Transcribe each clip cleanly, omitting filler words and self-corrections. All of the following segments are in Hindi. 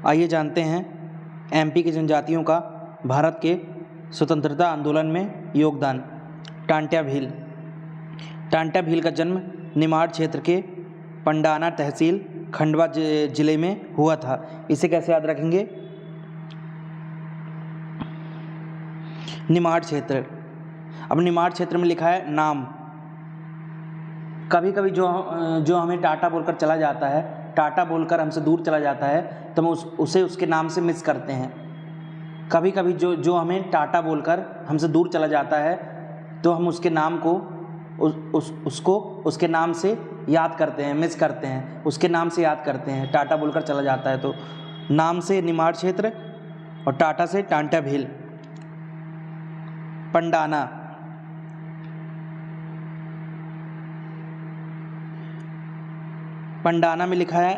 आइए जानते हैं एमपी की जनजातियों का भारत के स्वतंत्रता आंदोलन में योगदान। टांट्या भील। टांट्या भील का जन्म निमाड़ क्षेत्र के पंडाना तहसील खंडवा जिले में हुआ था। इसे कैसे याद रखेंगे? निमाड़ क्षेत्र। अब निमाड़ क्षेत्र में लिखा है नाम। कभी कभी जो हमें टाटा बोलकर चला जाता है, टाटा बोलकर हमसे दूर चला जाता है, तो हम उसे उसके नाम से मिस करते हैं। कभी कभी जो हमें टाटा बोलकर हमसे दूर चला जाता है, तो हम उसके नाम को उसको उसके नाम से याद करते हैं, मिस करते हैं, उसके नाम से याद करते हैं। टाटा बोलकर चला जाता है तो नाम से निमाड़ क्षेत्र और टाटा से टांट्या भील। पंडाना। पंडाना में लिखा है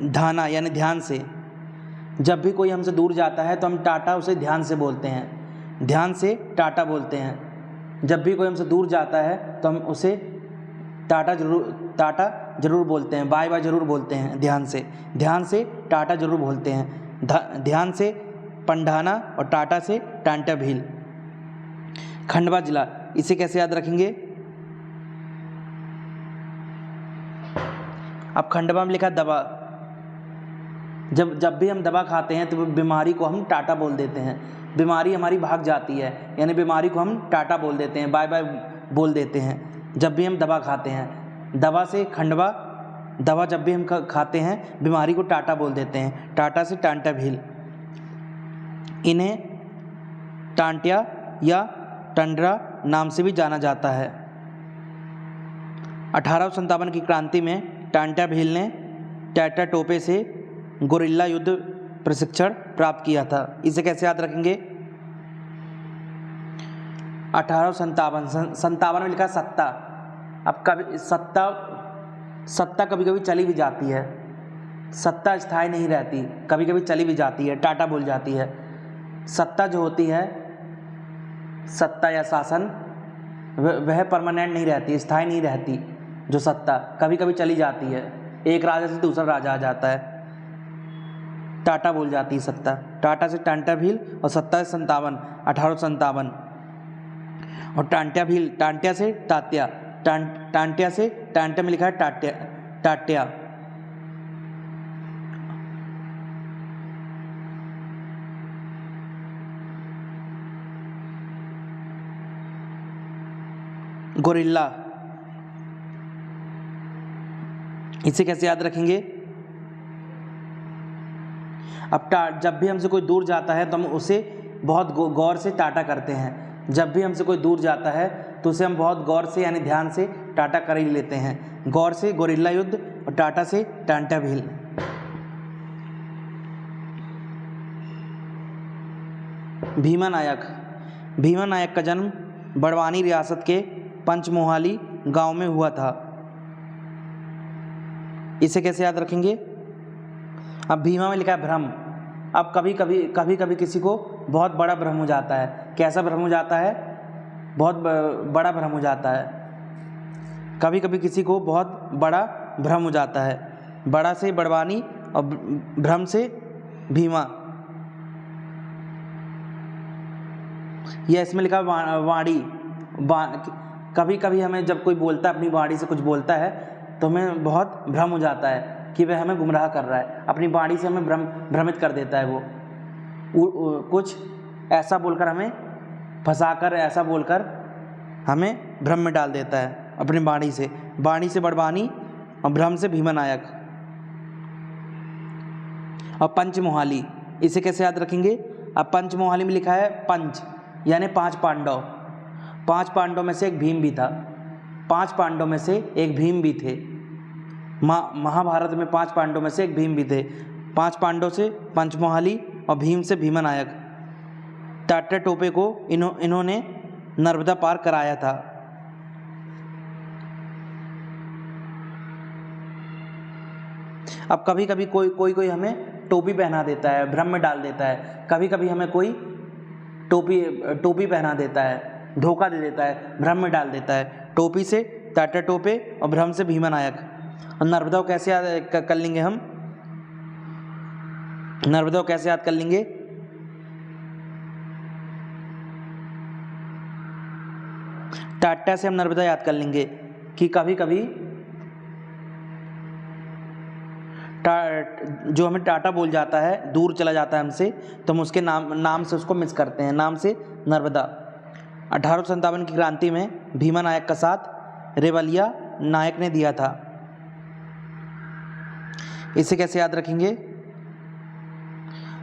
धाना, यानी ध्यान से। जब भी कोई हमसे दूर जाता है तो हम टाटा उसे ध्यान से बोलते हैं, ध्यान से टाटा बोलते हैं। जब भी कोई हमसे दूर जाता है तो हम उसे टाटा जरूर बोलते हैं, बाय बाय जरूर बोलते हैं। ध्यान से टाटा जरूर बोलते हैं। ध्यान से पंडाना और टाटा से टांट्या भील। खंडवा जिला। इसे कैसे याद रखेंगे? अब खंडवा में लिखा दवा। जब भी हम दवा खाते हैं तो बीमारी को हम टाटा बोल देते हैं। बीमारी हमारी भाग जाती है, यानी बीमारी को हम टाटा बोल देते हैं, बाय बाय बोल देते हैं जब भी हम दवा खाते हैं। दवा से खंडवा। दवा जब भी हम खाते हैं बीमारी को टाटा बोल देते हैं। टाटा से टांट्या भील। इन्हें टांट्या या टंडरा नाम से भी जाना जाता है। 1857 की क्रांति में टांट्या भील ने टैटा टोपे से गोरिल्ला युद्ध प्रशिक्षण प्राप्त किया था। इसे कैसे याद रखेंगे? 1857 में लिखा सत्ता। अब कभी सत्ता कभी कभी चली भी जाती है। सत्ता स्थायी नहीं रहती, कभी कभी चली भी जाती है, टाटा बोल जाती है। सत्ता जो होती है, सत्ता या शासन, वह परमानेंट नहीं रहती, स्थायी नहीं रहती। जो सत्ता कभी कभी चली जाती है, एक राजा से दूसरा राजा आ जाता है, टाटा बोल जाती है सत्ता। टाटा से टांट्या भील और सत्ता से 1857। और टांट्या भील, टांट्या से टाट्या, टांट्या से टांट्या में लिखा है टाट्या। गोरिल्ला। इसे कैसे याद रखेंगे? अब जब भी हमसे कोई दूर जाता है तो हम उसे बहुत गौर से टाटा करते हैं। जब भी हमसे कोई दूर जाता है तो उसे हम बहुत गौर से, यानी ध्यान से टाटा कर ही लेते हैं। गौर से गोरिल्ला युद्ध और टाटा से टांट्या भील। भीमा नायक। भीमा नायक का जन्म बड़वानी रियासत के पंचमोहाली गांव में हुआ था। इसे कैसे याद रखेंगे? अब भीमा में लिखा है भ्रम। अब कभी कभी किसी को बहुत बड़ा भ्रम हो जाता है। कैसा भ्रम हो जाता है? बहुत बड़ा भ्रम हो जाता है। कभी कभी किसी को बहुत बड़ा भ्रम हो जाता है। बड़ा से बड़वानी और भ्रम से भीमा। यह इसमें लिखा वाणी। कभी कभी हमें जब कोई बोलता है, अपनी वाणी से कुछ बोलता है, तो हमें बहुत भ्रम हो जाता है कि वह हमें गुमराह कर रहा है। अपनी वाणी से हमें भ्रमित कर देता है। वो कुछ ऐसा बोलकर हमें फंसाकर, ऐसा बोलकर हमें भ्रम में डाल देता है अपनी वाणी से। वाणी से बड़वानी और भ्रम से भीमा नायक। और पंचमोहाली। इसे कैसे याद रखेंगे? अब पंचमोहाली में लिखा है पंच, यानी 5 पांडव। 5 पांडव में से एक भीम भी था। 5 पांडव में से एक भीम भी थे। महाभारत में 5 पांडव में से एक भीम भी थे। 5 पांडव से पंचमोहाली और भीम से भीमा नायक। टाटा टोपे को इन्होंने नर्मदा पार कराया था। अब कभी कभी कोई हमें टोपी पहना देता है, भ्रम में डाल देता है। कभी कभी हमें कोई टोपी पहना देता है, धोखा दे देता है, भ्रम में डाल देता है। टोपी से टाटा टोपे और भ्रम से भीमा नायक। और नर्मदा को कैसे याद कर लेंगे हम? नर्मदा को कैसे याद कर लेंगे? टाटा से हम नर्मदा याद कर लेंगे कि कभी कभी जो हमें टाटा बोल जाता है, दूर चला जाता है हमसे, तो हम उसके नाम से उसको मिस करते हैं, नाम से नर्मदा। 1857 की क्रांति में भीमा नायक का साथ रेवलिया नायक ने दिया था। इसे कैसे याद रखेंगे?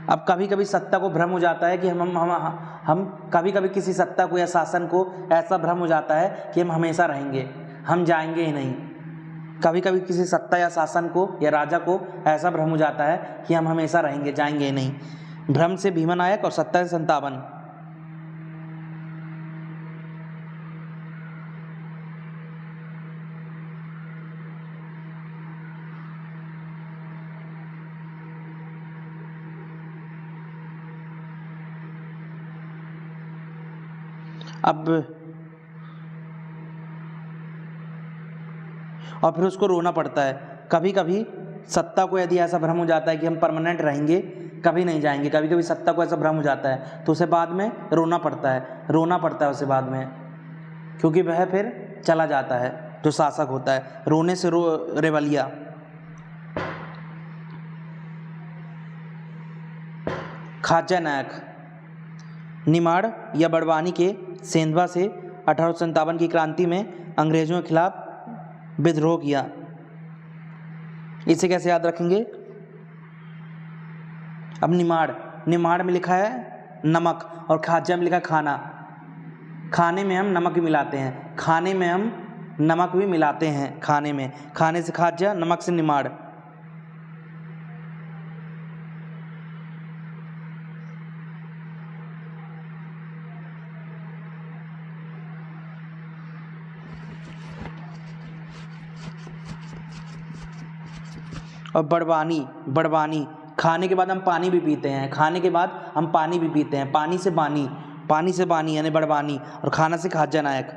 अब कभी कभी सत्ता को भ्रम हो जाता है कि हम कभी कभी किसी सत्ता को या शासन को ऐसा भ्रम हो जाता है कि हम हमेशा रहेंगे, हम जाएंगे ही नहीं। कभी कभी किसी सत्ता या शासन को या राजा को ऐसा भ्रम हो जाता है कि हम हमेशा रहेंगे, जाएंगे ही नहीं। भ्रम से भीमा नायक और सत्ता से 57। अब और फिर उसको रोना पड़ता है। कभी कभी सत्ता को यदि ऐसा भ्रम हो जाता है कि हम परमानेंट रहेंगे, कभी नहीं जाएंगे, कभी कभी सत्ता को ऐसा भ्रम हो जाता है तो उसे बाद में रोना पड़ता है उसे बाद में, क्योंकि वह फिर चला जाता है जो शासक होता है। रोने से रेवलिया। खाजा नायक निमाड़ या बड़वानी के सेंधवा से 1857 की क्रांति में अंग्रेजों के खिलाफ विद्रोह किया। इसे कैसे याद रखेंगे? अब निमाड़ में लिखा है नमक और खाजा में लिखा है खाना। खाने में हम नमक भी मिलाते हैं, खाने में हम नमक भी मिलाते हैं, खाने में। खाने से खाजा, नमक से निमाड़। और बड़वानी खाने के बाद हम पानी भी पीते हैं, खाने के बाद हम पानी भी पीते हैं, पानी से बानी यानी बड़वानी। और खाना से खाजा नायक।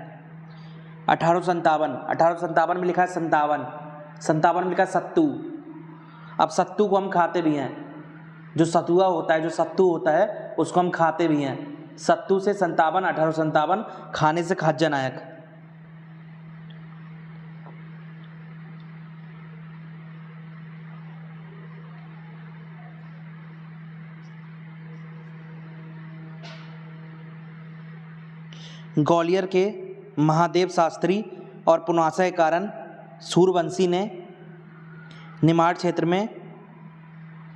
1857 में लिखा है 57 में लिखा है सत्तू। अब सत्तू को हम खाते भी हैं, जो सत्तू होता है उसको हम खाते भी हैं। सत्तू से 1857 खाने से खाजा नायक। ग्वालियर के महादेव शास्त्री और पुनासा के कारण सूरवंशी ने निमाड़ क्षेत्र में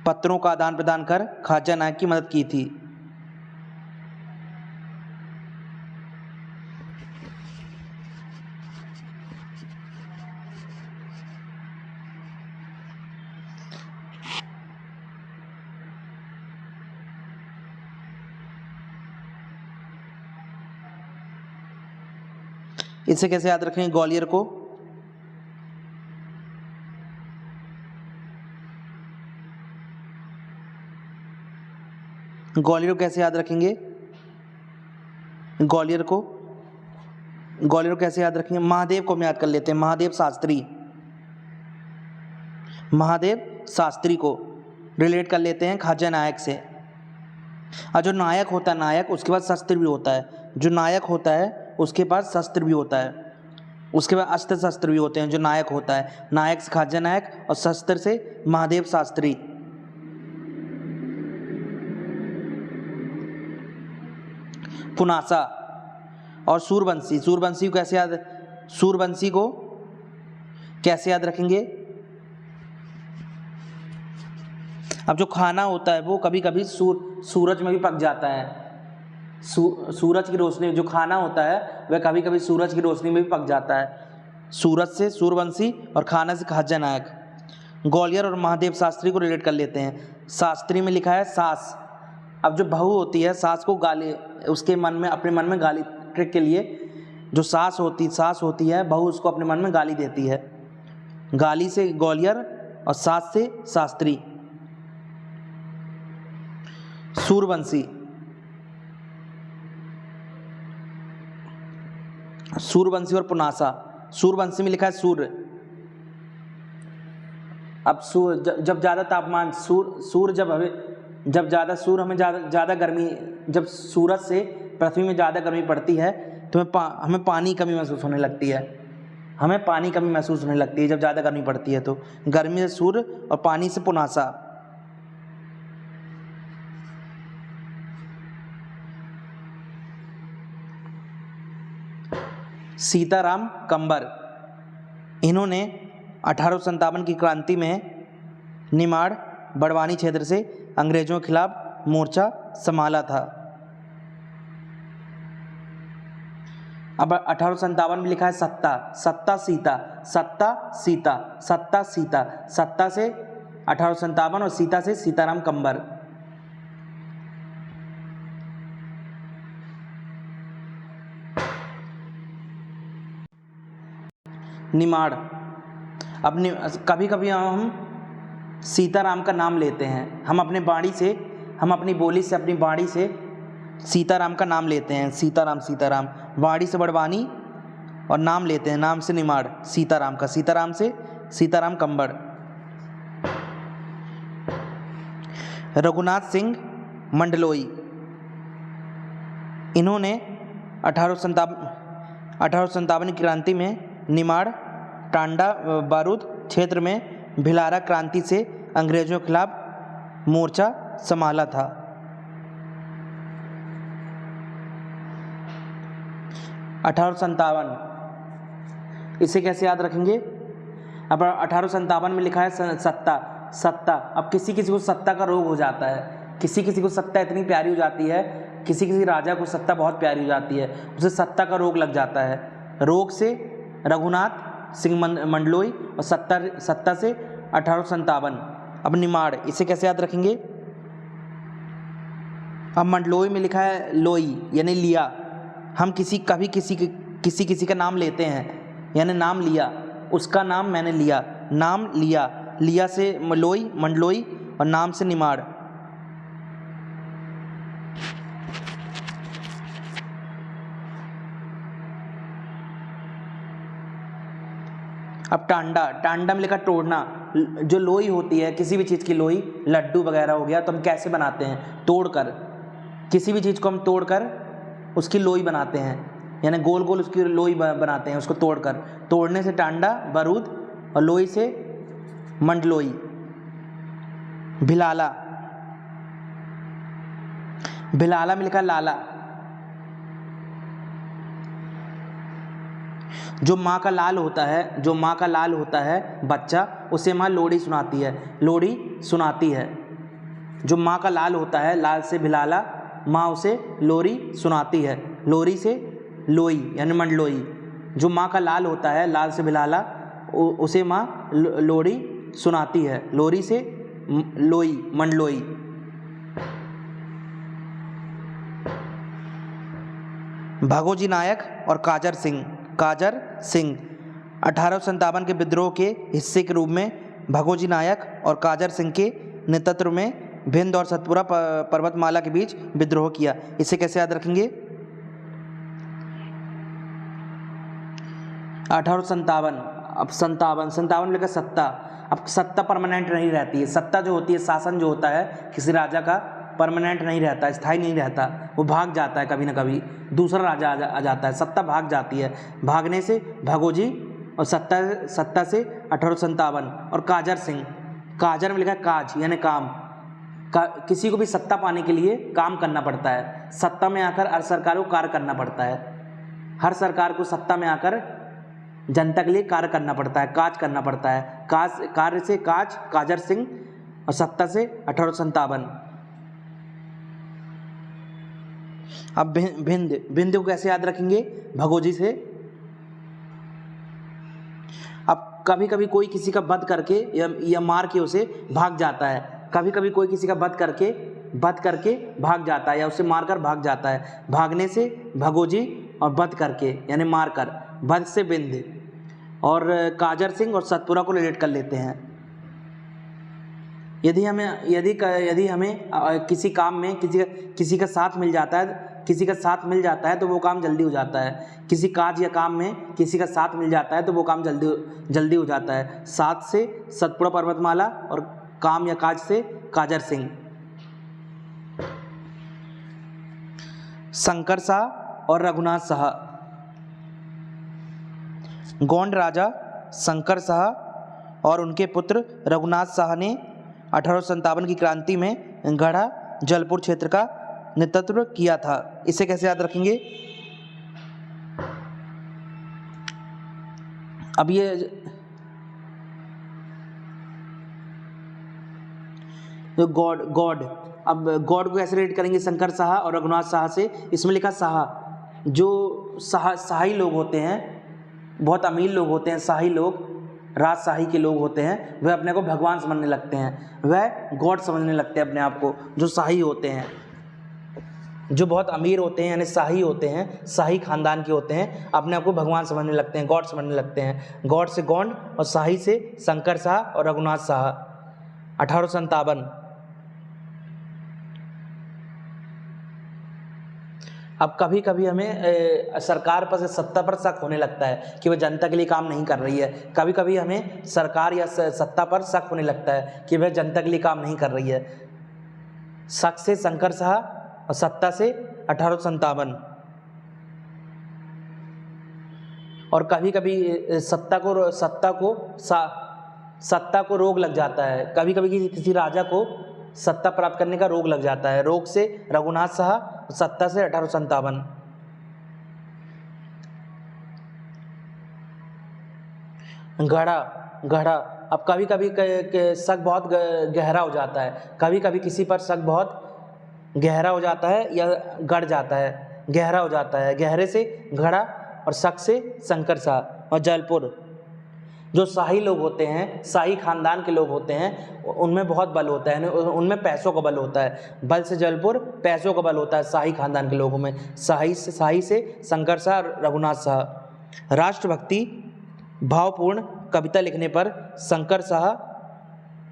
पत्रों का आदान प्रदान कर खाजा नायक की मदद की थी। इसे कैसे याद रखेंगे? ग्वालियर को कैसे याद रखेंगे? ग्वालियर को कैसे याद रखेंगे? महादेव को हम याद कर लेते हैं, महादेव शास्त्री को रिलेट कर लेते हैं खाजा नायक से। और जो नायक होता है, नायक उसके बाद शस्त्र भी होता है। जो नायक होता है उसके पास शस्त्र भी होता है, उसके बाद अस्त्र शस्त्र भी होते हैं। जो नायक होता है, नायक से खाजा नायक और शस्त्र से महादेव शास्त्री। पुनासा और सूरवंशी को कैसे याद रखेंगे? अब जो खाना होता है वो कभी कभी सूरज में भी पक जाता है। सूरज की रोशनी, जो खाना होता है वह कभी कभी सूरज की रोशनी में भी पक जाता है। सूरज से सूरवंशी और खाना से खाजा नायक। ग्वालियर और महादेव शास्त्री को रिलेट कर लेते हैं। शास्त्री में लिखा है सास। अब जो बहू होती है, सास को गाली, उसके मन में, अपने मन में गाली, ट्रिक के लिए जो सास होती है, बहू उसको अपने मन में गाली देती है। गाली से ग्वालियर और सास से शास्त्री। सूरवंशी और पुनासा। सूरवंशी में लिखा है सूर्य। अब जब ज़्यादा तापमान, सूर्य जब जब ज़्यादा सूर्य हमें ज़्यादा गर्मी, जब सूरज से पृथ्वी में ज़्यादा गर्मी पड़ती है तो हमें पानी की कमी महसूस होने लगती है। हमें पानी की कमी महसूस होने लगती है जब ज़्यादा गर्मी पड़ती है। तो गर्मी से सूर्य और पानी से पुनासा। सीताराम कंबर, इन्होंने 1857 की क्रांति में निमाड़ बड़वानी क्षेत्र से अंग्रेजों के खिलाफ मोर्चा संभाला था। अब 1857 में लिखा है सत्ता, सत्ता सीता, सत्ता सीता, सत्ता सीता, सत्ता से 1857 और सीता से सीताराम कंबर। निमाड़, अब कभी कभी हम सीताराम का नाम लेते हैं, हम अपने बाणी से, हम अपनी बोली से, अपनी बाणी से सीताराम का नाम लेते हैं। सीताराम, सीताराम, बाणी से बड़वानी और नाम लेते हैं, नाम से निमाड़ सीताराम का, सीताराम से सीताराम कंबर। रघुनाथ सिंह मंडलोई, इन्होंने 1857 की क्रांति में निमाड़ टांडा बारूद क्षेत्र में भिलारा क्रांति से अंग्रेजों के खिलाफ मोर्चा संभाला था। $1857, इसे कैसे याद रखेंगे? अब 1857 में लिखा है सत्ता, सत्ता। अब किसी किसी को सत्ता का रोग हो जाता है, किसी किसी को सत्ता इतनी प्यारी हो जाती है, किसी किसी राजा को सत्ता बहुत प्यारी हो जाती है, उसे सत्ता का रोग लग जाता है। रोग से रघुनाथ सिंह मंडलोई और सत्ता से 1857। अब निमाड़, इसे कैसे याद रखेंगे? अब मंडलोई में लिखा है लोई यानी लिया। हम किसी किसी का नाम लेते हैं, यानी नाम लिया, उसका नाम मैंने लिया, नाम लिया, लिया से लोई, मंडलोई और नाम से निमाड़। अब टांडा, टांडा में लिखा तोड़ना। जो लोई होती है, किसी भी चीज़ की लोई, लड्डू वगैरह हो गया, तो हम कैसे बनाते हैं? तोड़कर। किसी भी चीज़ को हम तोड़कर उसकी लोई बनाते हैं, यानी गोल गोल उसकी लोई बनाते हैं उसको तोड़कर। तोड़ने से टांडा बारूद और लोई से मंडलोई। भिलाला, भिलाला में लिखा लाला। जो माँ का लाल होता है, जो माँ का लाल होता है बच्चा, उसे माँ लोरी सुनाती है, लोरी सुनाती है। जो माँ का लाल होता है, लाल से भिलाला, माँ उसे लोरी सुनाती है, लोरी से लोई यानी मंडलोई। जो माँ का लाल होता है, लाल से भिलाला, उसे माँ लोरी सुनाती है, लोरी से लोई, मंडलोई। भगोजी नायक और काजर सिंह, काजर सिंह 1857 के विद्रोह के हिस्से के रूप में भगोजी नायक और काजर सिंह के नेतृत्व में भिंद और सतपुरा पर्वतमाला के बीच विद्रोह किया। इसे कैसे याद रखेंगे? 1857। अब संतावन लेकर सत्ता। अब सत्ता परमानेंट नहीं रहती है। सत्ता जो होती है, शासन जो होता है किसी राजा का, परमानेंट नहीं रहता, स्थायी नहीं रहता, वो भाग जाता है कभी ना कभी, दूसरा राजा आ जाता है, सत्ता भाग जाती है। भागने से भगोजी और सत्ता से 1857। और काजर सिंह, काजर में लिखा है काज यानी काम। किसी को भी सत्ता पाने के लिए काम करना पड़ता है, सत्ता में आकर हर सरकार को कार्य करना पड़ता है, हर सरकार को सत्ता में आकर जनता के लिए कार्य करना पड़ता है, काज करना पड़ता है। कार्य से काज, काजर सिंह, और सत्ता से 1857। अब भिंद को कैसे याद रखेंगे? भगोजी से। अब कभी कभी कोई किसी का वध करके या मार के उसे भाग जाता है, कभी कभी कोई किसी का वध करके भाग जाता है या उसे मारकर भाग जाता है। भागने से भगोजी और वध करके यानी मारकर, वध से बिंद। और काजर सिंह और सतपुरा को रिलेट कर लेते हैं। यदि हमें किसी काम में किसी का साथ मिल जाता है, तो वो काम जल्दी हो जाता है। किसी काज या काम में किसी का साथ मिल जाता है तो वो काम जल्दी हो जाता है। साथ से सतपुरा पर्वतमाला और काम या काज से काजर सिंह। शंकर शाह और रघुनाथ शाह। गोंड राजा शंकर शाह और उनके पुत्र रघुनाथ शाह ने 1857 की क्रांति में गढ़ा जलपुर क्षेत्र का नेतृत्व किया था। इसे कैसे याद रखेंगे? अब ये जो गॉड अब गॉड को कैसे रेट करेंगे शंकर शाह और रघुनाथ शाह से? इसमें लिखा शाह, जो शाही लोग होते हैं, बहुत अमीर लोग होते हैं, शाही लोग, राजशाही के लोग होते हैं, वह अपने को भगवान समझने लगते हैं, वह गॉड समझने लगते हैं अपने आप को। जो शाही होते हैं, जो बहुत अमीर होते हैं, यानी शाही होते हैं, शाही खानदान के होते हैं, अपने आप को भगवान समझने लगते हैं, गॉड समझने लगते हैं। गॉड से गोंड और शाही से शंकर शाह और रघुनाथ शाह। 1857। अब कभी कभी हमें सरकार पर से सत्ता पर शक होने लगता है कि वह जनता के लिए काम नहीं कर रही है। कभी कभी हमें सरकार या सत्ता पर शक होने लगता है कि वह जनता के लिए काम नहीं कर रही है। शक से शंकर शाह और सत्ता से 1857। और कभी कभी सत्ता को रोग लग जाता है। कभी कभी किसी राजा को सत्ता प्राप्त करने का रोग लग जाता है। रोग से रघुनाथ शाह, सत्ता से 1857। गढ़ा अब कभी कभी शक बहुत गहरा हो जाता है। कभी कभी किसी पर शक बहुत गहरा हो जाता है या गढ़ जाता है, गहरा हो जाता है। गहरे से घड़ा और शक से शंकर शाह। और जलपुर, जो शाही लोग होते हैं, शाही खानदान के लोग होते हैं, उनमें बहुत बल होता है, उनमें पैसों का बल होता है। बल से जलपुर, पैसों का बल होता है शाही खानदान के लोगों में। शाही से शंकर शाह, रघुनाथ शाह। राष्ट्रभक्ति भावपूर्ण कविता लिखने पर शंकर शाह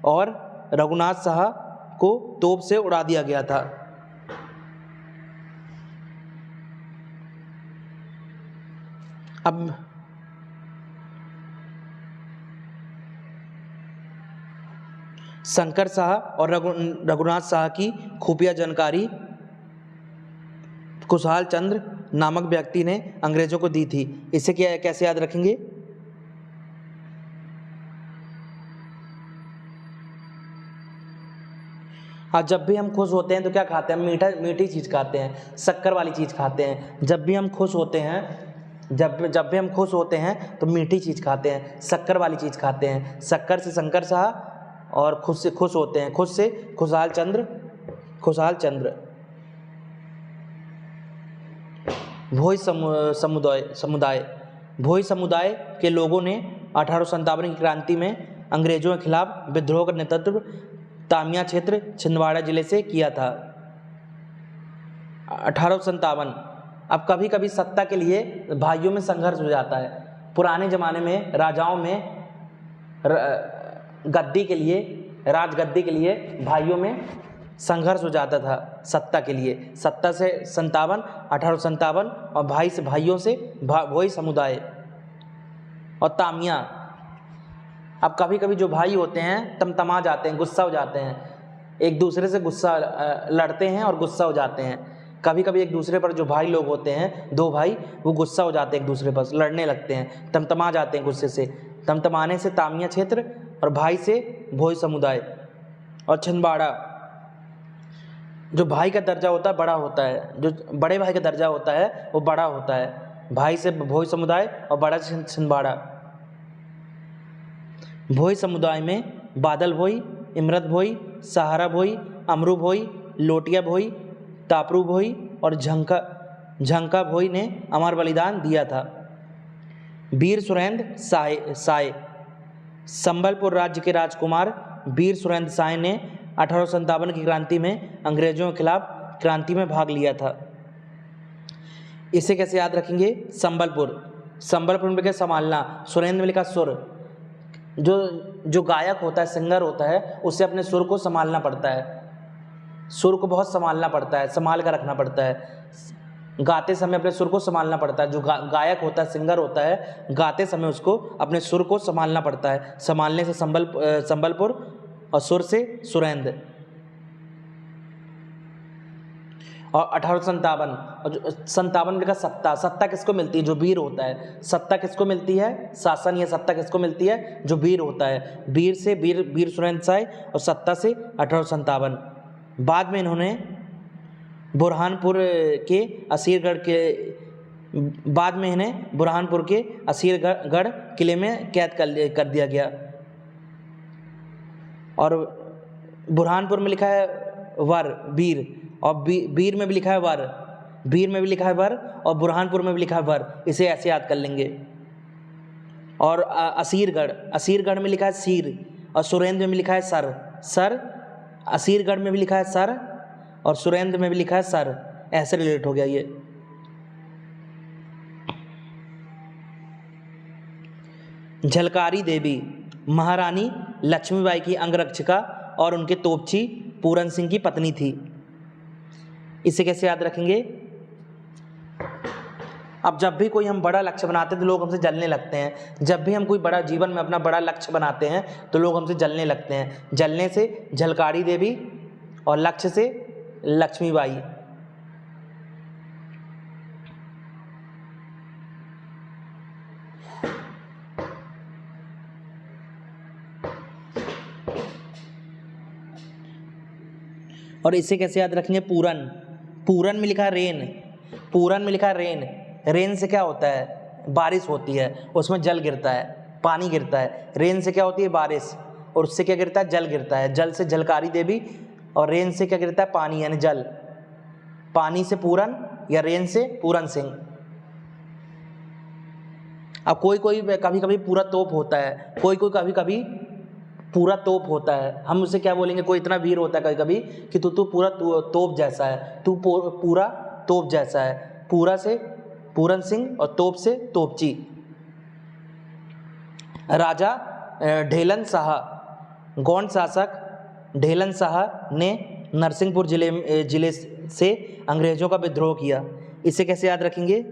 और रघुनाथ शाह को तोप से उड़ा दिया गया था। अब शंकर शाह और रघुनाथ शाह की खुफिया जानकारी खुशहाल चंद्र नामक व्यक्ति ने अंग्रेजों को दी थी। इसे कैसे याद रखेंगे? आज जब भी हम खुश होते हैं तो क्या खाते हैं? हम मीठी चीज़ खाते हैं, शक्कर वाली चीज़ खाते हैं। जब भी हम खुश होते हैं तो मीठी चीज़ खाते हैं, शक्कर वाली चीज़ खाते हैं। शक्कर से शंकर शाह और खुश से खुश होते हैं, खुश से खुशहाल चंद्र। भोई समुदाय के लोगों ने 1857 की क्रांति में अंग्रेजों के खिलाफ विद्रोह का नेतृत्व तामिया क्षेत्र छिंदवाड़ा जिले से किया था। 1857। अब कभी कभी सत्ता के लिए भाइयों में संघर्ष हो जाता है। पुराने ज़माने में राजाओं में राजगद्दी के लिए भाइयों में संघर्ष हो जाता था सत्ता के लिए। सत्ता से 1857 और भाइयों से भोई समुदाय और तामिया। अब कभी कभी जो भाई होते हैं तमा जाते हैं, गुस्सा हो जाते हैं, एक दूसरे से लड़ते हैं और गुस्सा हो जाते हैं। कभी कभी एक दूसरे पर जो भाई लोग होते हैं, दो भाई, वो गुस्सा हो जाते हैं, एक दूसरे पर लड़ने लगते हैं, तमा जाते हैं गुस्से से। तमाने से तामिया क्षेत्र और भाई से भोई समुदाय। और छिंदवाड़ा, जो भाई का दर्जा होता है बड़ा होता है, जो बड़े भाई का दर्जा होता है वो बड़ा होता है। भाई से भोई समुदाय और बड़ा से छिंदवाड़ा। भोई समुदाय में बादल भोई, इमरत भोई, सहारा भोई, अमरू भोई, लोटिया भोई, तापरू भोई और झंका भोई ने अमर बलिदान दिया था। वीर सुरेंद्र साय, संबलपुर राज्य के राजकुमार वीर सुरेंद्र साय ने 1857 की क्रांति में अंग्रेजों के खिलाफ क्रांति में भाग लिया था। इसे कैसे याद रखेंगे? संबलपुर में क्या संभालना, सुरेंद्र में लिखा सुर। जो गायक होता है, सिंगर होता है, उसे अपने सुर को संभालना पड़ता है, सुर को बहुत संभालना पड़ता है, संभाल कर रखना पड़ता है। गाते समय अपने सुर को संभालना पड़ता है। जो गायक होता है, सिंगर होता है, गाते समय उसको अपने सुर को संभालना पड़ता है। संभालने से संबलपुर और सुर से सुरेंद्र। और 1857, और जो 57 में लिखा सत्ता, सत्ता किसको मिलती है? जो वीर होता है। सत्ता किसको मिलती है? शासन या सत्ता किसको मिलती है? जो वीर होता है। वीर से वीर सुरेंद्र शाह, और सत्ता से 1857। बाद में इन्होंने बुरहानपुर के असीरगढ़ के बाद में इन्हें बुरहानपुर के असीरगढ़ किले में कैद कर दिया गया। और बुरहानपुर में लिखा है वर, वीर, और वीर में भी लिखा है वर, वीर में भी लिखा है वर, और बुरहानपुर में भी लिखा है वर। इसे ऐसे याद कर लेंगे। और असीरगढ़ में लिखा है सीर, और सुरेंद्र में लिखा है सर। असीरगढ़ में भी लिखा है सर, और सुरेंद्र में भी लिखा है सर। ऐसे रिलेट हो गया ये। झलकारी देवी महारानी लक्ष्मीबाई की अंगरक्षिका और उनके तोपची पूरन सिंह की पत्नी थी। इसे कैसे याद रखेंगे? अब जब भी कोई हम बड़ा लक्ष्य बनाते हैं तो लोग हमसे जलने लगते हैं। जब भी हम कोई बड़ा जीवन में अपना बड़ा लक्ष्य बनाते हैं तो लोग हमसे जलने लगते हैं। जलने से झलकारी देवी और लक्ष्य से लक्ष्मीबाई। और इसे कैसे याद रखेंगे? पूरन में लिखा है रेन, पूरन में लिखा है रेन। रेन से क्या होता है? बारिश होती है, उसमें जल गिरता है, पानी गिरता है। रेन से क्या होती है? बारिश, और उससे क्या गिरता है? जल गिरता है। जल से झलकारी देवी, और रेन से क्या गिरता है? पानी, यानी जल। पानी से पूरन, या रेन से पूरन सिंह। अब कोई कभी कभी पूरा तोप होता है, कोई कभी कभी पूरा तोप होता है। हम उसे क्या बोलेंगे? कोई इतना वीर होता है कभी कभी कि तू पूरा तोप जैसा है, तू पूरा तोप जैसा है। पूरा से पूरन सिंह, और तोप से तोपची। राजा ढेलन शाह, गौंड शासक ढेलन शाह ने नरसिंहपुर जिले से अंग्रेजों का विद्रोह किया। इसे कैसे याद रखेंगे?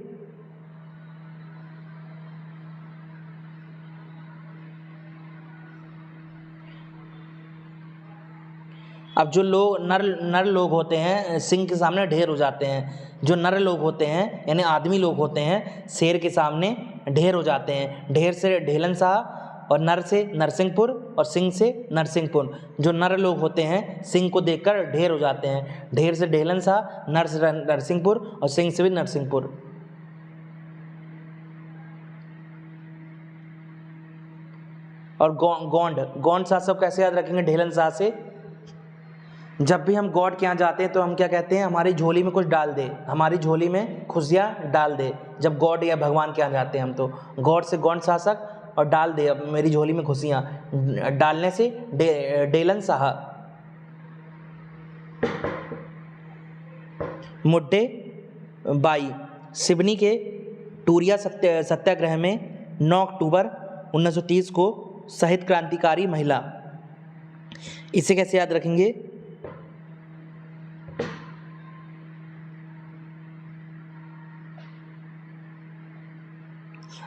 अब जो लोग नर लोग होते हैं सिंह के सामने ढेर हो जाते हैं। जो नर लोग होते हैं यानी आदमी लोग होते हैं शेर के सामने ढेर हो जाते हैं। ढेर से ढेलन शाह, और नर से नरसिंहपुर, और सिंह से नरसिंहपुर। जो नर लोग होते हैं सिंह को देखकर ढेर हो जाते हैं। ढेर से ढेलन शाह, नर से नरसिंहपुर, और सिंह से भी नरसिंहपुर। और गौंड शासक कैसे याद रखेंगे? ढेलन शाह से। जब भी हम गॉड के यहाँ जाते हैं तो हम क्या कहते हैं? हमारी झोली में कुछ डाल दे, हमारी झोली में खुशियाँ डाल दे। जब गॉड या भगवान के यहाँ जाते हैं हम तो गॉड से गौंड शासक, और डाल दे अब मेरी झोली में खुशियाँ। डालने से डेलन शाह। मुड्डे बाई सिवनी के टूरिया सत्याग्रह में 9 अक्टूबर 1930 को शहीद क्रांतिकारी महिला। इसे कैसे याद रखेंगे?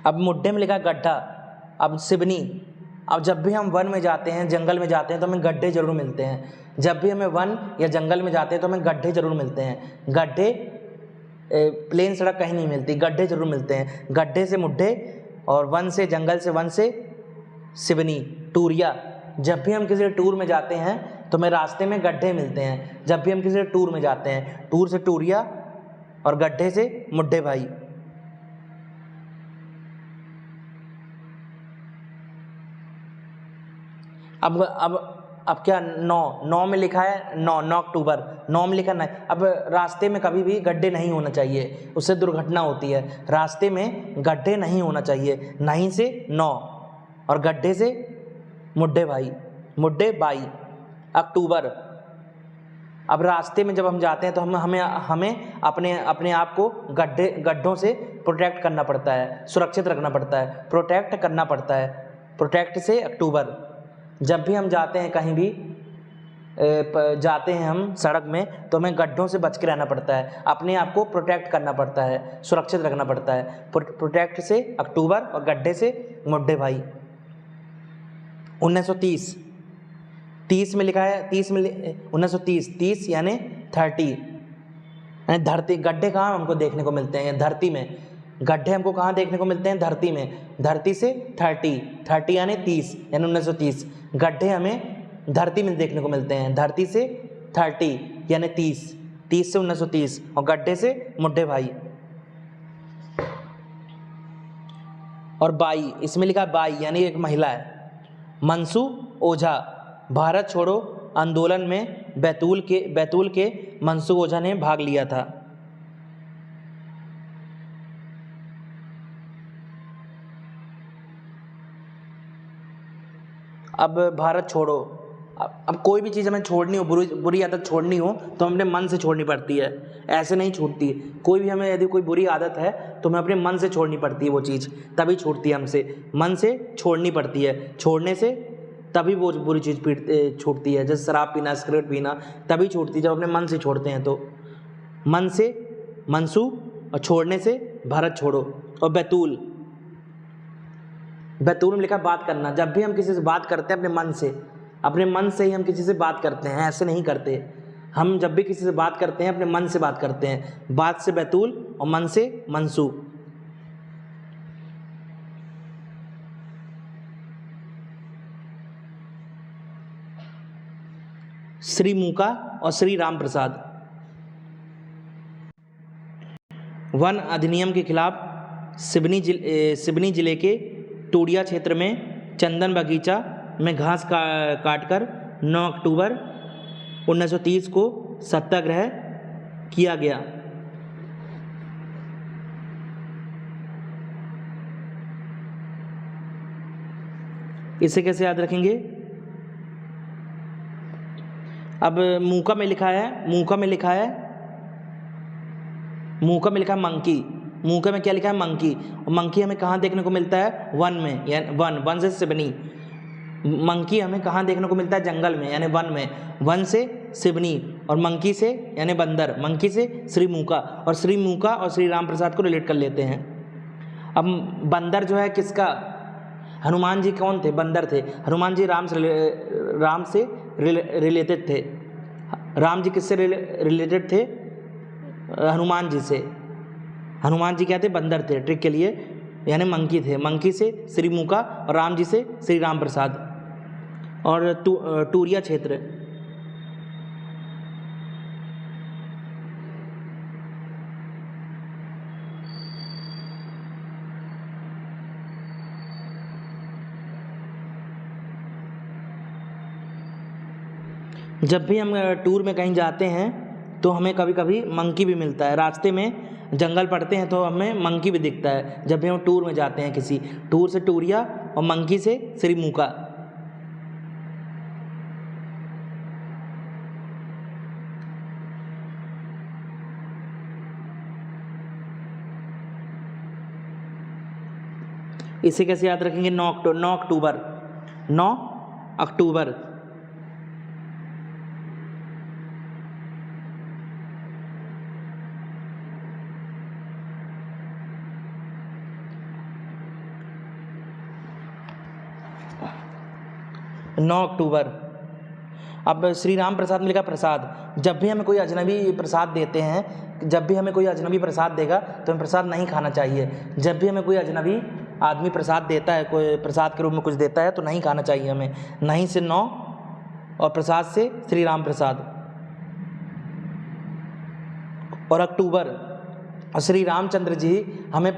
अब मुड्ढे में लिखा गड्ढा। अब सिवनी, अब जब भी हम वन में जाते हैं, जंगल में जाते हैं तो हमें गड्ढे जरूर मिलते हैं। जब भी हमें वन या जंगल में जाते हैं तो हमें गड्ढे जरूर मिलते हैं। गड्ढे प्लेन सड़क कहीं नहीं मिलती, गड्ढे जरूर मिलते हैं। गड्ढे से मुड्ढे, और वन से जंगल से वन से सिवनी, टूरिया। जब भी हम किसी टूर में जाते हैं तो हमें रास्ते में गड्ढे मिलते हैं। जब भी हम किसी टूर में जाते हैं, टूर से टूरिया और गड्ढे से मुड्ढे भाई। अब क्या 9 में लिखा है? 9 अक्टूबर 9 में लिखा नहीं। अब रास्ते में कभी भी गड्ढे नहीं होना चाहिए, उससे दुर्घटना होती है। रास्ते में गड्ढे नहीं होना चाहिए। नहीं से 9 और गड्ढे से मुड्ढे भाई, मुड्ढे बाई। अक्टूबर, अब रास्ते में जब हम जाते हैं तो हमें अपने आप को गड्ढों से प्रोटेक्ट करना पड़ता है, सुरक्षित रखना पड़ता है, प्रोटेक्ट करना पड़ता है। प्रोटेक्ट से अक्टूबर। जब भी हम जाते हैं, कहीं भी जाते हैं हम सड़क में, तो हमें गड्ढों से बच के रहना पड़ता है, अपने आप को प्रोटेक्ट करना पड़ता है, सुरक्षित रखना पड़ता है। प्रोटेक्ट से अक्टूबर और गड्ढे से मुड्ढे भाई। 1930 30 में लिखा है, 30 में 1930, 30 यानी 30। धरती, गड्ढे कहाँ हमको देखने को मिलते हैं? धरती में। गड्ढे हमको कहाँ देखने को मिलते हैं? धरती में। धरती से 30 यानी 30 यानी 1930। गड्ढे हमें धरती में देखने को मिलते हैं। धरती से 30 यानी 30 से 1930 और गड्ढे से मुड्ढे भाई। और बाई, इसमें लिखा है बाई यानी एक महिला है। मनसू ओझा, भारत छोड़ो आंदोलन में बैतूल के मनसू ओझा ने भाग लिया था। अब भारत छोड़ो, अब कोई भी चीज़ हमें छोड़नी हो, बुरी आदत छोड़नी हो तो हमें अपने मन से छोड़नी पड़ती है, ऐसे नहीं छूटती। कोई भी हमें यदि कोई बुरी आदत है तो हमें अपने मन से छोड़नी पड़ती है वो चीज़, तभी छूटती है हमसे। मन से छोड़नी पड़ती है, छोड़ने से तभी वो बुरी चीज़ छूटती है। जैसे शराब पीना, सिगरेट पीना तभी छूटती है जब अपने मन से छोड़ते हैं। तो मन से मनसू और छोड़ने से भारत छोड़ो। और बैतूल, बैतूल में लिखा बात करना। जब भी हम किसी से बात करते हैं अपने मन से ही हम किसी से बात करते हैं, ऐसे नहीं करते। हम जब भी किसी से बात करते हैं अपने मन से बात करते हैं। बात से बैतूल और मन से मनसू। श्री मूका और श्री राम प्रसाद। वन अधिनियम के खिलाफ सिवनी जिले के टूडिया क्षेत्र में चंदन बगीचा में घास काटकर 9 अक्टूबर 1930 को सत्याग्रह किया गया। इसे कैसे याद रखेंगे? अब मूका में लिखा है मंकी। मूका में क्या लिखा है? मंकी। और मंकी हमें कहाँ देखने को मिलता है? वन में, यानी वन से सिवनी। मंकी हमें कहाँ देखने को मिलता है? जंगल में यानी वन में। वन से सिवनी और मंकी से यानी बंदर। मंकी से श्री मूका, और श्री मूका और श्री राम प्रसाद को रिलेट कर लेते हैं। अब बंदर जो है किसका? हनुमान जी कौन थे? बंदर थे। हनुमान जी राम से रिलेटेड थे। राम जी किससे रिलेटेड थे? हनुमान जी से। हनुमान जी क्या थे? बंदर थे। ट्रिक के लिए यानी मंकी थे। मंकी से श्री मूका और राम जी से श्री राम प्रसाद। और टूरिया क्षेत्र, जब भी हम टूर में कहीं जाते हैं तो हमें कभी कभी मंकी भी मिलता है। रास्ते में जंगल पड़ते हैं तो हमें मंकी भी दिखता है जब भी हम टूर में जाते हैं। किसी टूर से टूरिया और मंकी से श्री मूका। इसे कैसे याद रखेंगे? 9 अक्टूबर 9 अक्टूबर। अब श्री राम प्रसाद में लिखा प्रसाद। जब भी हमें कोई अजनबी प्रसाद देते हैं, जब भी हमें कोई अजनबी प्रसाद देगा तो हमें प्रसाद नहीं खाना चाहिए। जब भी हमें कोई अजनबी आदमी प्रसाद देता है, कोई प्रसाद के रूप में कुछ देता है तो नहीं खाना चाहिए हमें। नहीं से 9 और प्रसाद से श्री राम प्रसाद। और अक्टूबर, श्री रामचंद्र जी हमें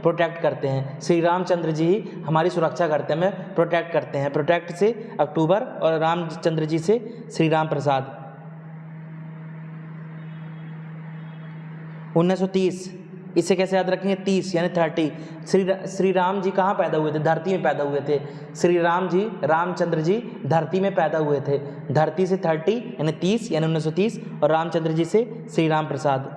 प्रोटेक्ट करते हैं। श्री रामचंद्र जी हमारी सुरक्षा करते हैं, हमें प्रोटेक्ट करते हैं। प्रोटेक्ट से अक्टूबर और रामचंद्र जी से श्री राम प्रसाद। 1930, इसे कैसे याद रखेंगे? 30 यानी 30। श्री राम जी कहाँ पैदा हुए थे? धरती में पैदा हुए थे। श्री राम जी, रामचंद्र जी धरती में पैदा हुए थे। धरती से 30 यानी 30 यानी 1930 और रामचंद्र जी से श्री राम प्रसाद।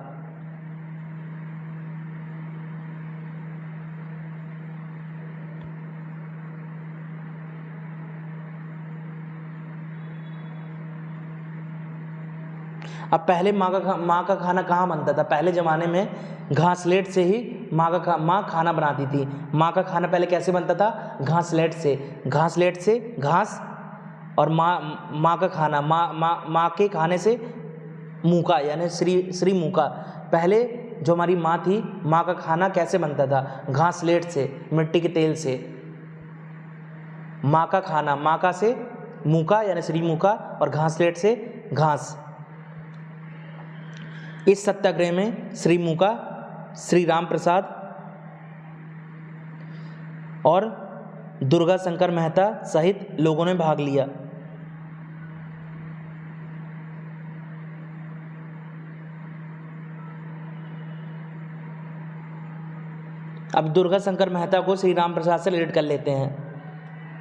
अब पहले माँ का खाना कहाँ बनता था? पहले ज़माने में घासलेट से ही माँ खाना बनाती थी। माँ का खाना पहले कैसे बनता था? घासलेट से घास, और माँ का खाना, माँ के खाने से मूका यानी श्री मूका। पहले जो हमारी माँ थी, माँ का खाना कैसे बनता था? घासलेट से, मिट्टी के तेल से। माँ का खाना, माँ का से मूका यानी श्री मूका, और घासलेट से घास। इस सत्याग्रह में श्री मूका, श्री राम प्रसाद और दुर्गा शंकर मेहता सहित लोगों ने भाग लिया। अब दुर्गा शंकर मेहता को श्री राम प्रसाद से रिलेट कर लेते हैं।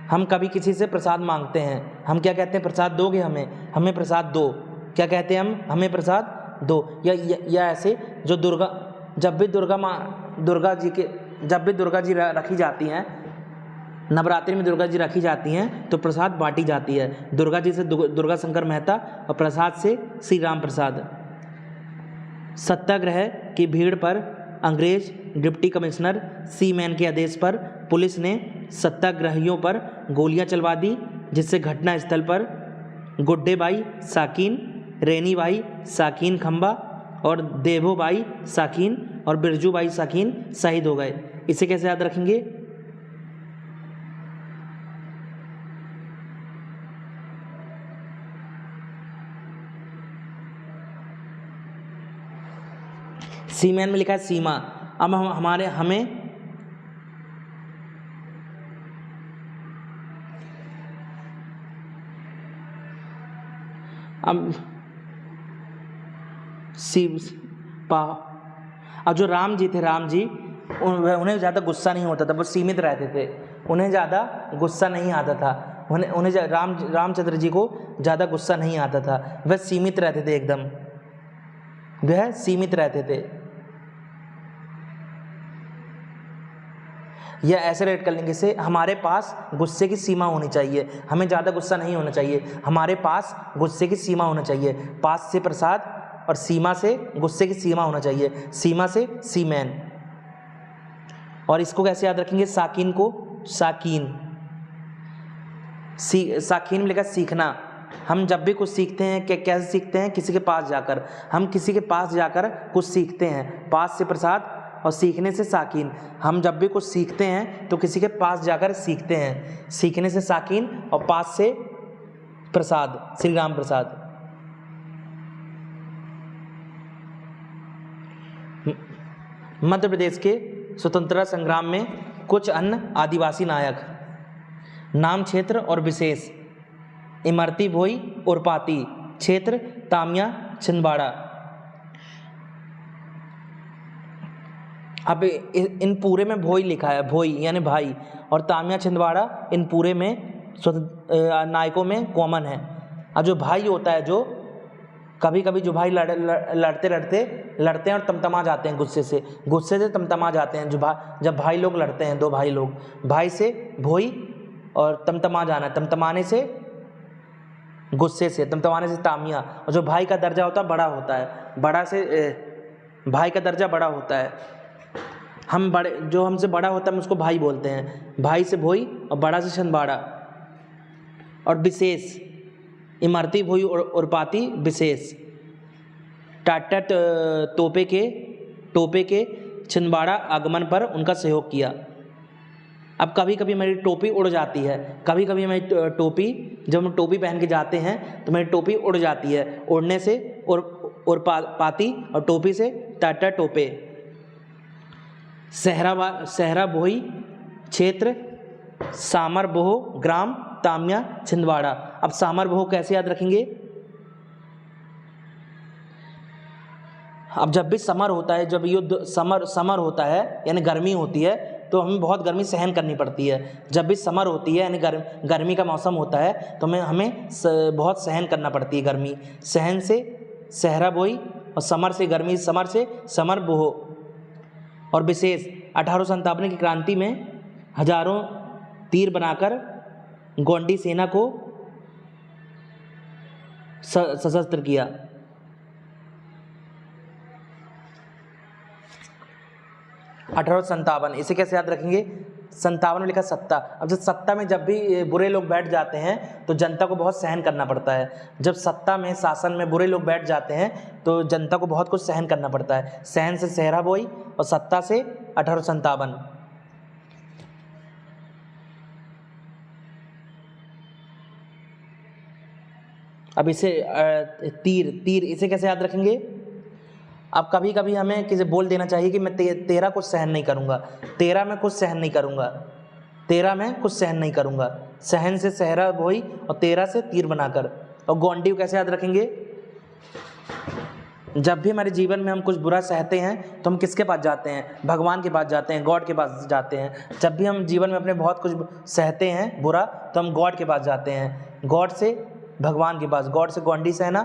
हम कभी किसी से प्रसाद मांगते हैं, हम क्या कहते हैं? प्रसाद दोगे हमें? हमें प्रसाद दो। क्या कहते हैं हम? हमें प्रसाद दो। या ऐसे जो जब भी दुर्गा जी रखी जाती हैं, नवरात्रि में दुर्गा जी रखी जाती हैं, तो प्रसाद बांटी जाती है। दुर्गा जी से दुर्गा शंकर मेहता और प्रसाद से श्री राम प्रसाद। सत्याग्रह की भीड़ पर अंग्रेज डिप्टी कमिश्नर सीमैन के आदेश पर पुलिस ने सत्याग्रहियों पर गोलियां चलवा दी, जिससे घटना स्थल पर गुड्डेबाई साकीन, रेनीबाई साकीन खंबा और देवोबाई साकीन और बिरजूबाई साकीन शहीद हो गए। इसे कैसे याद रखेंगे? सीमैन में लिखा है सीमा। अब हमें अब जो राम जी थे, राम जी उन्हें ज़्यादा गुस्सा नहीं होता था, वो सीमित रहते थे, उन्हें ज़्यादा गुस्सा नहीं आता था। उन्हें रामचंद्र जी को ज़्यादा गुस्सा नहीं आता था, वह सीमित रहते थे, एकदम वह सीमित रहते थे। या ऐसे रेट कर लेंगे से, हमारे पास गुस्से की सीमा होनी चाहिए, हमें ज़्यादा गुस्सा नहीं होना चाहिए, हमारे पास गुस्से की सीमा होना चाहिए। पास से प्रसाद और सीमा से गुस्से की सीमा होना चाहिए, सीमा से सीमैन। और इसको कैसे याद रखेंगे? साकीन को साकीन, साकीन में लिखा सीखना। हम जब भी कुछ सीखते हैं, कैसे सीखते हैं? किसी के पास जाकर। हम किसी के पास जाकर कुछ सीखते हैं। पास से प्रसाद और सीखने से साकीन। हम जब भी कुछ सीखते हैं तो किसी के पास जाकर सीखते हैं। सीखने से साकीन और पास से प्रसाद, श्री राम प्रसाद। मध्य प्रदेश के स्वतंत्रता संग्राम में कुछ अन्य आदिवासी नायक। नाम, क्षेत्र और विशेष। इमरती भोई उरपाती, क्षेत्र तामिया छिंदवाड़ा। अब इन पूरे में भोई लिखा है, भोई यानी भाई, और तामिया छिंदवाड़ा इन पूरे में नायकों में कॉमन है। अब जो भाई होता है, जो कभी कभी जो भाई लड़ते हैं और तमतमा जाते हैं, गुस्से से तमतमा जाते हैं। जब भाई लोग लड़ते हैं, दो भाई लोग, भाई से भोई और तमतमा जाना, तमतमाने से गुस्से से, तमतमाने से तामिया। और जो भाई का दर्जा होता है बड़ा होता है, बड़ा से भाई का दर्जा बड़ा होता है। हम बड़े, जो हमसे बड़ा होता है हम उसको भाई बोलते हैं। भाई से भोई और बड़ा से छिंदवाड़ा। और विशेष, इमरती भोई उरपाती विशेष। टाटा टोपे के छिंदवाड़ा आगमन पर उनका सहयोग किया। अब कभी कभी मेरी टोपी उड़ जाती है, कभी कभी मेरी टोपी, जब हम टोपी पहन के जाते हैं तो मेरी टोपी उड़ जाती है। उड़ने से उरपाती और टोपी से टाटा टोपे। सहरा बोही, क्षेत्र सामरबोह, ग्राम तामिया छिंदवाड़ा। अब सामरबोह कैसे याद रखेंगे? अब जब भी समर होता है, जब युद्ध समर होता है यानी गर्मी होती है, तो हमें बहुत गर्मी सहन करनी पड़ती है। जब भी समर होती है यानी गर्मी का मौसम होता है, तो हमें बहुत सहन करना पड़ती है गर्मी। सहन से सहरा बोई और समर से गर्मी, समर से समर बोह। और विशेष, 1857 की क्रांति में हजारों तीर बनाकर गोंडी सेना को सशस्त्र किया। अठारह सौ 57, इसे कैसे याद रखेंगे? 57 में लिखा सत्ता। अब जब सत्ता में जब भी बुरे लोग बैठ जाते हैं तो जनता को बहुत सहन करना पड़ता है। जब सत्ता में, शासन में बुरे लोग बैठ जाते हैं तो जनता को बहुत कुछ सहन करना पड़ता है। सहन से सेहरा बोई और सत्ता से 1857। अब इसे तीर इसे कैसे याद रखेंगे? अब कभी कभी हमें किसी बोल देना चाहिए कि मैं तेरा कुछ सहन नहीं करूँगा, तेरा मैं कुछ सहन नहीं करूँगा, तेरा मैं कुछ सहन नहीं करूँगा। सहन से सेहरा बोई और तेरा से तीर बनाकर। और गोंडी को कैसे याद रखेंगे? जब भी हमारे जीवन में हम कुछ बुरा सहते हैं तो हम किसके पास जाते हैं? भगवान के पास जाते हैं, गॉड के पास जाते हैं। जब भी हम जीवन में अपने बहुत कुछ सहते हैं बुरा तो हम गॉड के पास जाते हैं, गॉड से भगवान के पास। गॉड से गोंडी सहना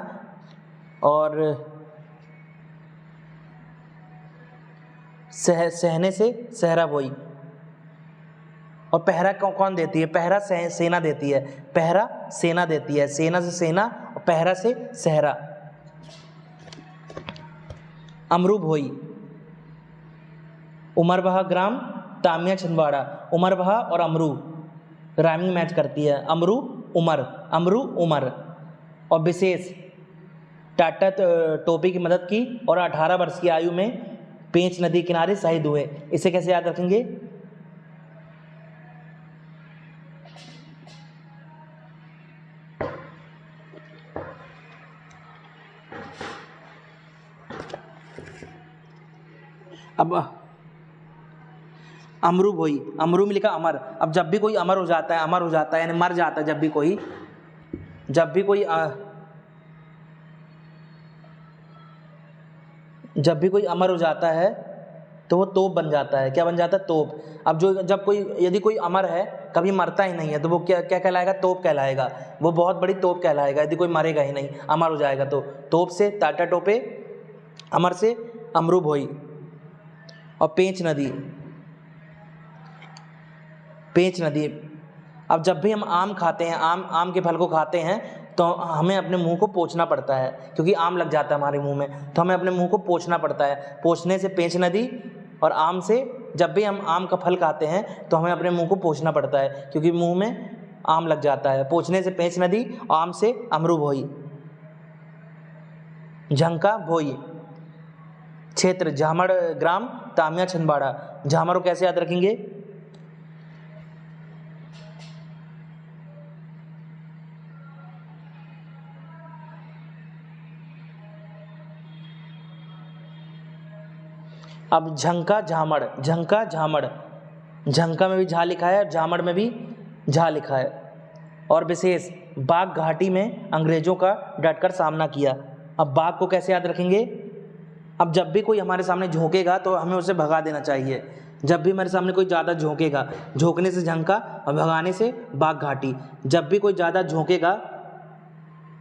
और सहने से सेहरा बोई। और पहरा कौन देती है? पहरा सेना देती है, पहरा सेना देती है। सेना से सेना और पहरा से सेहरा। अमरू भोई, उमरबहा ग्राम, तामिया छिंदवाड़ा। उमरबहा और अमरू राइमिंग मैच करती है। अमरू उमर, अमरू उमर। और विशेष, टाटा टोपी की मदद की और 18 वर्ष की आयु में पेंच नदी किनारे शहीद हुए। इसे कैसे याद रखेंगे? अब अमरू भोई, अमरू में लिखा अमर। अब जब भी कोई अमर हो जाता है, अमर हो जाता है यानी मर जाता है, जब भी कोई अमर हो जाता है तो वो तोप बन जाता है। क्या बन जाता है? तोप। अब यदि कोई अमर है, कभी मरता ही नहीं है, तो वो क्या कहलाएगा? तोप कहलाएगा। वो बहुत बड़ी तोप कहलाएगा यदि कोई मरेगा ही नहीं, अमर हो जाएगा तो। तोप से टाटा टोपे, अमर से अमरू भोई। और पेंच नदी। अब जब भी हम आम खाते हैं, आम के फल को खाते हैं तो हमें अपने मुंह को पोंछना पड़ता है, क्योंकि आम लग जाता है हमारे मुंह में, तो हमें अपने मुंह को पोंछना पड़ता है। पोंछने से पेंच नदी। और आम से, जब भी हम आम का फल खाते हैं तो हमें अपने मुंह को पोंछना पड़ता है, क्योंकि मुंह में आम लग जाता है। पोंछने से पेंच नदी, आम से अमरू भोई। झंका भोई, क्षेत्र झामड़ ग्राम, तामिया छिंदवाड़ा। झामड़ को कैसे याद रखेंगे? अब झंका झामड़, झंका में भी झा लिखा है और झामड़ में भी झा लिखा है। और विशेष, बाघ घाटी में अंग्रेजों का डटकर सामना किया। अब बाघ को कैसे याद रखेंगे? अब जब भी कोई हमारे सामने झोंकेगा तो हमें उसे भगा देना चाहिए। जब भी हमारे सामने कोई ज़्यादा झोंकेगा, झोंकने से झंका और भगाने से बाघ घाटी। जब भी कोई ज़्यादा झोंकेगा,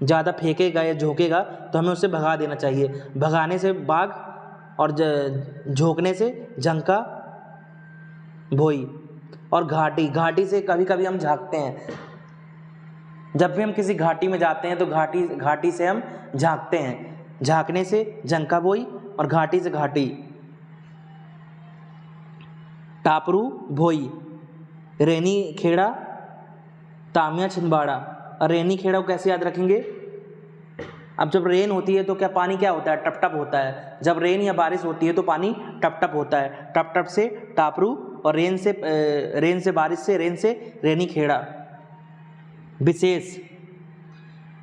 ज़्यादा फेंकेगा या झोंकेगा तो हमें उसे भगा देना चाहिए। भगाने से बाघ और झोंकने से झंका भोई। और घाटी से कभी कभी हम झांकते हैं। जब भी हम किसी घाटी में जाते हैं तो घाटी से हम झांकते हैं। झांकने से झंका भोई और घाटी से घाटी। टापरू भोई, रेनी खेड़ा, तामिया छिंदवाड़ा। और रेनी खेड़ा को कैसे याद रखेंगे? अब जब रेन होती है तो क्या पानी क्या होता है? टप टप होता है। जब रेन या बारिश होती है तो पानी टप टप होता है। टप टप से टापरू और रेन से बारिश से रेन से रेनी खेड़ा। विशेष,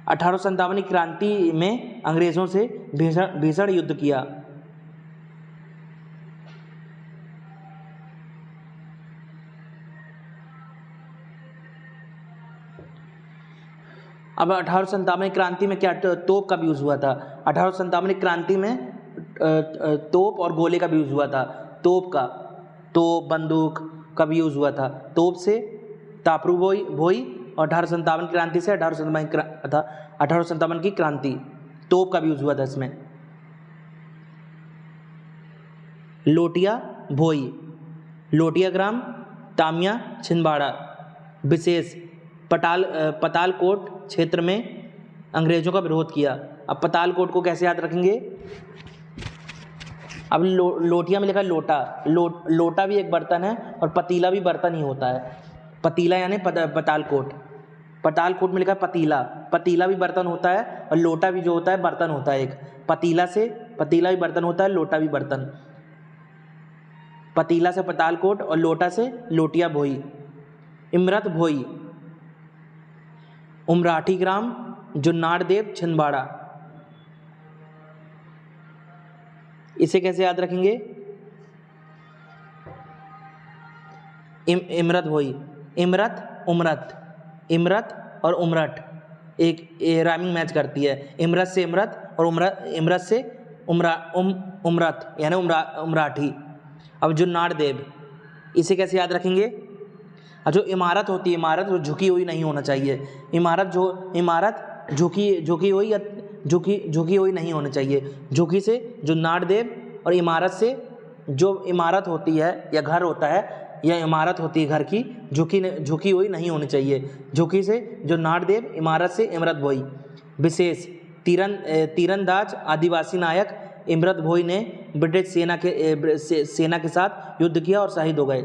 1857 की क्रांति में अंग्रेजों से भीषण युद्ध किया। अब 1857 की क्रांति में क्या तोप का भी यूज़ हुआ था? 1857 की क्रांति में तोप और गोले का भी यूज़ हुआ था। तोप बंदूक का भी यूज़ हुआ था। तोप से टापरू भोई और 1857 की क्रांति से 1857 की क्रांति, तोप का भी यूज़ हुआ था इसमें। लोटिया भोई, लोटिया ग्राम, तामिया छिंदवाड़ा। विशेष, पतालकोट क्षेत्र में अंग्रेजों का विरोध किया। अब पतालकोट को कैसे याद रखेंगे? अब लोटिया में लिखा है लोटा, लोटा भी एक बर्तन है और पतीला भी बर्तन ही होता है। पतीला यानी पतालकोट, पतालकोट में लिखा है पतीला, पतीला भी बर्तन होता है और लोटा भी जो होता है बर्तन होता है एक। पतीला भी बर्तन होता है, लोटा भी बर्तन। पतीला से पतालकोट और लोटा से लोटिया भोई। इमरत भोई, उमराठी ग्राम, जुन्नार देव, छिंदवाड़ा। इसे कैसे याद रखेंगे? इमरत भोई, इमरत उमरत, इमरत और उमरट एक राइमिंग मैच करती है। इमरत से इमरत और इमरत से उमरत यानी उमराठी। अब जुन्नार देव, इसे कैसे याद रखेंगे? जो इमारत होती है, इमारत वो झुकी हुई नहीं होना चाहिए। इमारत झुकी हुई या झुकी हुई नहीं होनी चाहिए। झुकी से जुन्नार देव और इमारत से जो इमारत होती है या घर होता है या इमारत होती है घर की, झुकी हुई नहीं होनी चाहिए। झुकी से जुन्नार देव, इमारत से इमरत भोई। विशेष तीरंदाज आदिवासी नायक इमरत भोई ने ब्रिटिश सेना के साथ युद्ध किया और शहीद हो गए।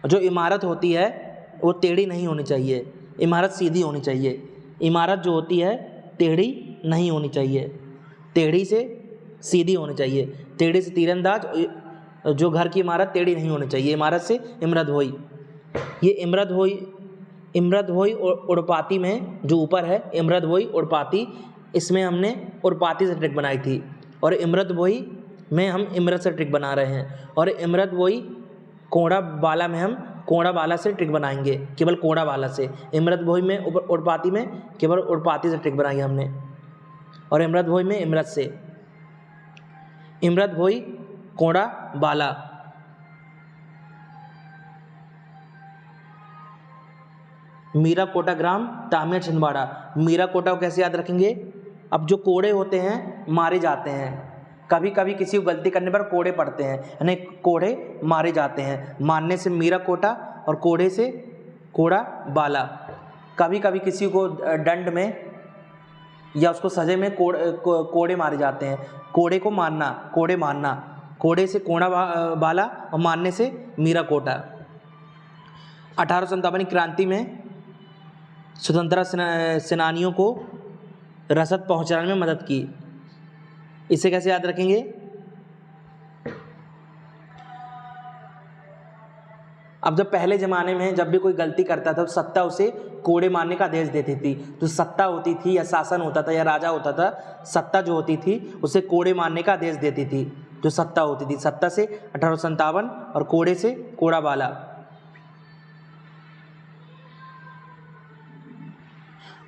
जो इमारत होती है वो टेढ़ी नहीं होनी चाहिए, इमारत सीधी होनी चाहिए। इमारत जो होती है टेढ़ी नहीं होनी चाहिए, टेढ़ी से सीधी होनी चाहिए। टेढ़ी से तीरंदाज, जो घर की इमारत टेढ़ी नहीं होनी चाहिए। इमारत से इमरत भोई। ये इमरत भोई उड़पाती में जो ऊपर है इमरत भोई उड़पाती, इसमें हमने उड़पाती से ट्रिक बनाई थी और इमरत भोई में हम इमरत से ट्रिक बना रहे हैं। और इमरत भोई कोड़ा बाला में हम कोड़ा बाला से ट्रिक बनाएंगे, केवल कोड़ा बाला से। इमरत भोई में उड़पाती में केवल उड़पाती से ट्रिक बनाई हमने और इमरत भोई में इमरत से। इमरत भोई कोड़ा बाला। मीरा कोटा ग्राम, तामिया, छिंदवाड़ा। मीरा कोटा को कैसे याद रखेंगे? अब जो कोड़े होते हैं मारे जाते हैं, कभी कभी किसी को गलती करने पर कोड़े पड़ते हैं, यानी कोड़े मारे जाते हैं। मारने से मीरा कोटा और कोड़े से कोड़ा बाला। कभी कभी किसी को दंड में या उसको सजे में कोड़े मारे जाते हैं। कोड़े को मारना, कोड़े मारना, कोड़े से कोड़ा बाला और मारने से मीरा कोटा। 1857 क्रांति में स्वतंत्रता सेनानियों को रसद पहुंचाने में मदद की। इसे कैसे याद रखेंगे? अब जब पहले ज़माने में जब भी कोई गलती करता था तो सत्ता उसे कोड़े मारने का आदेश देती थी। तो सत्ता होती थी या शासन होता था या राजा होता था, सत्ता जो होती थी उसे कोड़े मारने का आदेश देती थी। जो सत्ता होती थी, सत्ता से 1857 और कोड़े से कोड़ा बाला।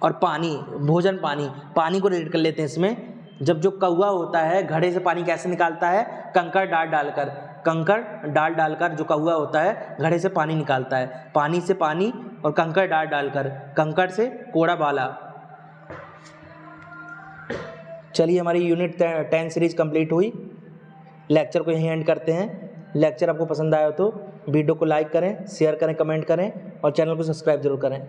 और पानी, भोजन पानी, पानी को रिलेट कर लेते हैं इसमें। जब जो कौवा होता है घड़े से पानी कैसे निकालता है? कंकड़ डाल डालकर जो कौवा होता है घड़े से पानी निकालता है। पानी से पानी और कंकड़ डालकर, कंकड़ से कोड़ा बाला। चलिए, हमारी यूनिट 10 सीरीज कंप्लीट हुई। लेक्चर को यहीं एंड करते हैं। लेक्चर आपको पसंद आया हो तो वीडियो को लाइक करें, शेयर करें, कमेंट करें और चैनल को सब्सक्राइब जरूर करें।